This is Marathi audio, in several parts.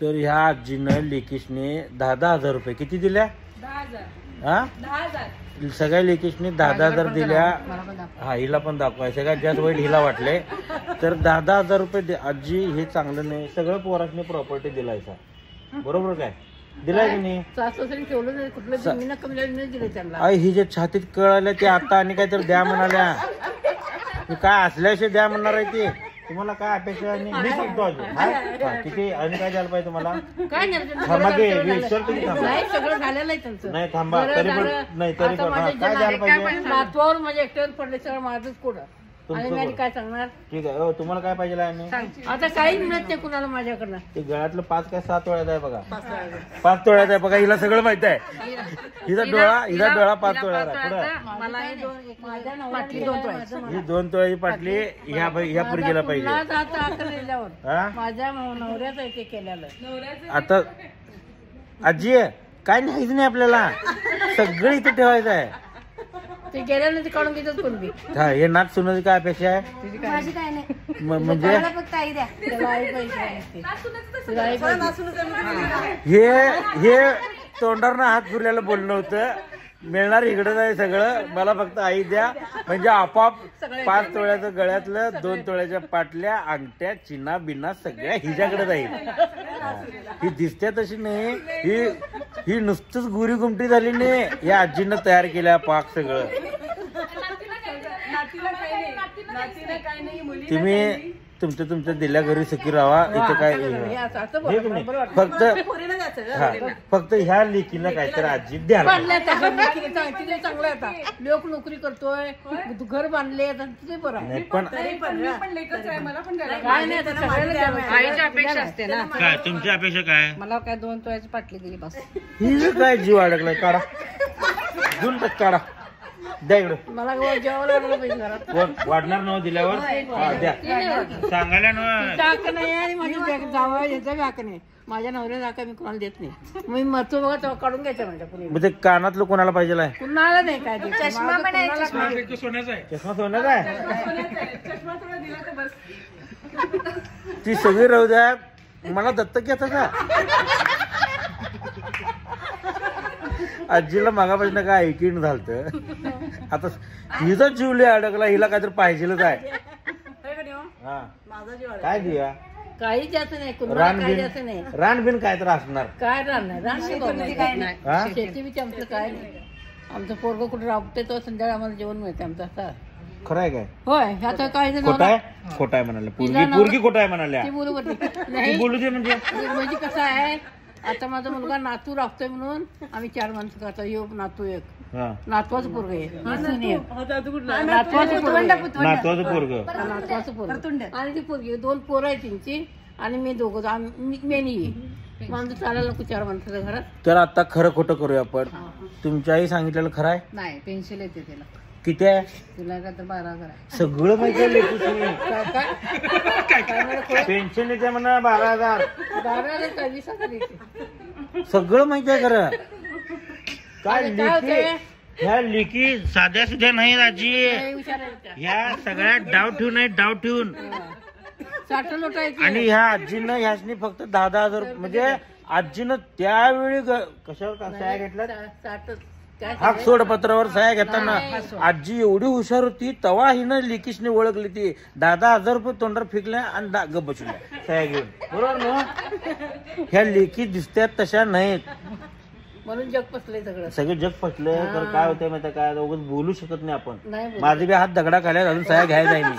तर ह्या आजीनं लेकीशने 10,000 रुपये किती दिल्या? 10,000. हा 10,000 सगळ्या लेकीशने 10,000 दिल्या. हा हिला पण दाखवाय सगळ्यात जास्त वाईट हिला वाटले. तर 10,000 रुपये आजी हे चांगलं नाही. सगळं पोरासने प्रॉपर्टी दिलायचा बरोबर काय दिलाय की नाही? ही जे छातीत कळाल्या ते आता आणि काहीतरी द्या म्हणाल्या. काय असल्याशिवाय द्या म्हणणार आहे ते. तुम्हाला काय अपेक्षा आहे? मी सांगतो अजून किती आणि काय द्यायला पाहिजे तुम्हाला? थांबा घे विचारतो की थांबा. सगळं झालेलं आहे त्यांचं. नाही थांबा तरी पण नाही तरी पण काय द्यायला पाहिजे? नातवावर म्हणजे एकट्यावर पडले सगळं माझंच पुढं आणि मी काय सांगणार. ठीक आहे तुम्हाला काय पाहिजे आहे? आता काही मिळत नाही कुणाला माझ्याकडनं. ते गळ्यातलं 5 काय 7 तोळ्यात आहे बघा. 5 तोळ्यात आहे बघा. हिला सगळं माहित आहे. हिचा डोळा 5 तोळ्यात आहे. पुढे मला हे पाटली 2 तोळ्याची. ही 2 तोळ्याची पाटली ह्या पुरगीला पाहिजे. माझ्या नवऱ्याच आहे ते केलेलं. आता आजी काय न्यायचं नाही आपल्याला. सगळं इथे ठेवायचं आहे. ते गेल्यानंतर काढून घेतात कोणती. हा हे नाच सुनाची काय अपेक्षा आहे? माझी काय नाही म्हणजे फक्त आई द्या. हे तोंडावरनं हात फिरल्याला बोलणं होतं. मिळणार इकडं आहे सगळं. मला फक्त आई द्या म्हणजे आपाप 5 तोळ्याचं गळ्यातलं 2 तोळ्याच्या पाटल्या अंगठ्या चिना बिना सगळ्या हिच्याकडे जाईल. ही दिसते तशी नाही. ही नुसतंच गुरी गुमटी झाली नाही. या आजीनं तयार केल्या पाक सगळं. तुम्ही तुमच्या दिल्या घरी सुखी राहा. इथे काय फक्त ह्या लेकीला काहीतरी आजी द्या. चांगलं आता लोक नोकरी करतोय घर बांधले बरं पण आईची अपेक्षा असते ना. काय तुमची अपेक्षा काय? मला काय 2 तोळ्याची पाटली दिली बस. ही काय जीव अडकलाय. काढा घेऊन टाक काढा द्या इकडं. मला जेवायला पाहिजे घरात. वाढणार न दिल्यावर द्या सांगायला नाही. आणि माझी जावं याचा व्याक नाही. माझ्या नवऱ्या जाका मी कोणाला देत नाही. मी मरतो बघा तेव्हा काढून घ्यायचं माझ्या पुढे. म्हणजे कानातलं कोणाला पाहिजे? कुणाला नाही काय चष्मा पण आहे. चष्मा सोन्याचा आहे. ती सगळी राहू द्या. मला दत्तक घ्यायचं का? आजीला मागापासून काय ऐकीन झालत. आता हिचा जीवले अडकला. हिला काहीतरी पाहिजेलच आहे. काय देऊया? काही जास्त नाही कुणाला काही जास्त नाही. रानबिन काय तर असणार. काय रान नाही. रान शेती बी आमचं काय नाही. आमचं पोरग कुठे राबते तो संध्याकाळी आम्हाला जेवण मिळते आमचं असं. खरं आहे काय? होय आता काय खोटा आहे म्हणाले. पोरगी खोटा आहे म्हणाल्या. बोलू दे म्हणजे कसं आहे. आता माझा मुलगा नातू राबतोय म्हणून आम्ही 4 माणसं करतो. यो नातू एक नातवाचं पोरग आहे. नातवाचं पोरग आणि ती पोरगी 2 पोरं आहे त्यांची आणि मी दोघं मेनी माणसं चालायला नको 4 माणसाच्या घरात. तर आता खरं खोटं करूया आपण. तुमच्या आई सांगितलेलं खरं आहे? नाही पेन्शन येते तिला. किती आहे? तुला का तर 12,000 आहे. सगळं माहिती आहे. पेन्शन येते म्हणा 12,000. 12,000 का 20,000 येते. सगळं माहिती आहे खरं. काय ह्या लेकी साध्या सुद्धा नाही आजी. ह्या सगळ्या डाव ठेवून आणि ह्या आजीनं ह्यासनी फक्त 10,000 म्हणजे आजीनं त्यावेळी कशावर सह्या घेतल्या? हाक सोड पत्रावर सह्या घेताना आजी एवढी हुशार होती. तवा हिनं लेकीशने ओळखली. ती 10,000 रुपये तोंडावर फेकल्या आणि गप बसल्या सह्या घेऊन. बरोबर ना? ह्या लेकी दिसत्यात तशा नाहीत म्हणून जग फसलंय सगळं जग फसलंय. तर काय होतंय माहिती काय? उगाच बोलू शकत नाही आपण. माझे बी हात दगडा खाले अजून सह्या घ्यायला जाईल मी.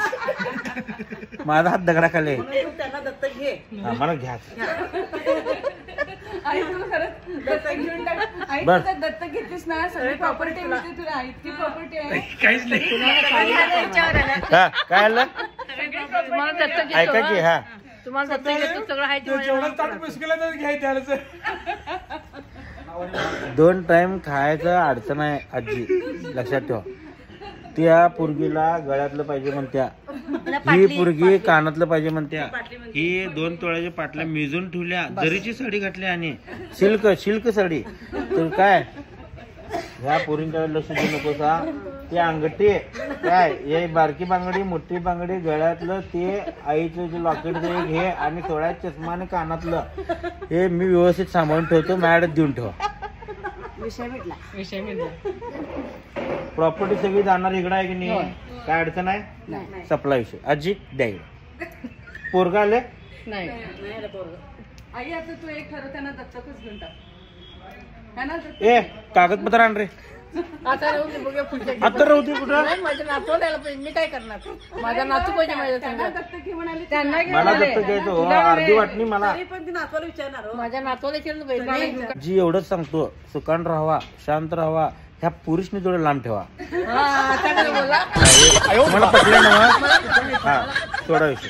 माझा हात दगडा खाले. मला घ्या दत्तक घेतलीस ना सगळी प्रॉपर्टी मिळते तुला. इतकी प्रॉपर्टी आहे काहीच नाही. काय आलं ऐका की. हा तुम्हाला दत्तक सगळं आहे. 2 टाइम खायचं अडचण आहे आजी लक्षात ठेवा. त्या पोरगीला गळ्यातलं पाहिजे म्हणत्या. ही पोरगी कानातलं पाहिजे म्हणत्या. ही 2 तोळ्याच्या पाटल्या मिजून ठेवल्या. जरीची साडी घातली आणि सिल्क साडी. तर काय ह्या पोरींकडे लक्ष देऊ नकोसा. ती अंगठी काय हे बारकी बांगडी मोठी बांगडी गळ्यातलं ते आईचं जे लॉकेटचं एक हे आणि थोड्या चष्मा आणि कानातलं हे मी व्यवस्थित सांभाळून ठेवतो मॅडम देऊन ठेवा. प्रॉपर्टी सगळी जाणार इकडं आहे की नाही? काय अडचण आहे? सपला विषय आजी द्याय पोरगा आले नाही आई आता तू एक ठरव त्यांना दत्तकच घेऊन टाक है ना दत्तक? ए कागदपत्र आण रे. आता राहू दे, बघूया पुढच्या आता राहू दे कुठं? नाही, माझ्या नातू द्यायला पाहिजे. मी काय करणार? माझा नातू पाहिजे माझ्या त्यांना संग. दत्तक घे म्हणाले त्यांना मला दत्तक घ्यायचं हो, अर्धी वाटणी मला. माझ्या नातूला विचारलं पाहिजे. जी एवढंच सांगतो सुकान राहावा शांत राहावा ह्या पुरुषने थोडं लांब ठेवा. हा, आता काय बोला मला पटलं ना. हा थोडा विषय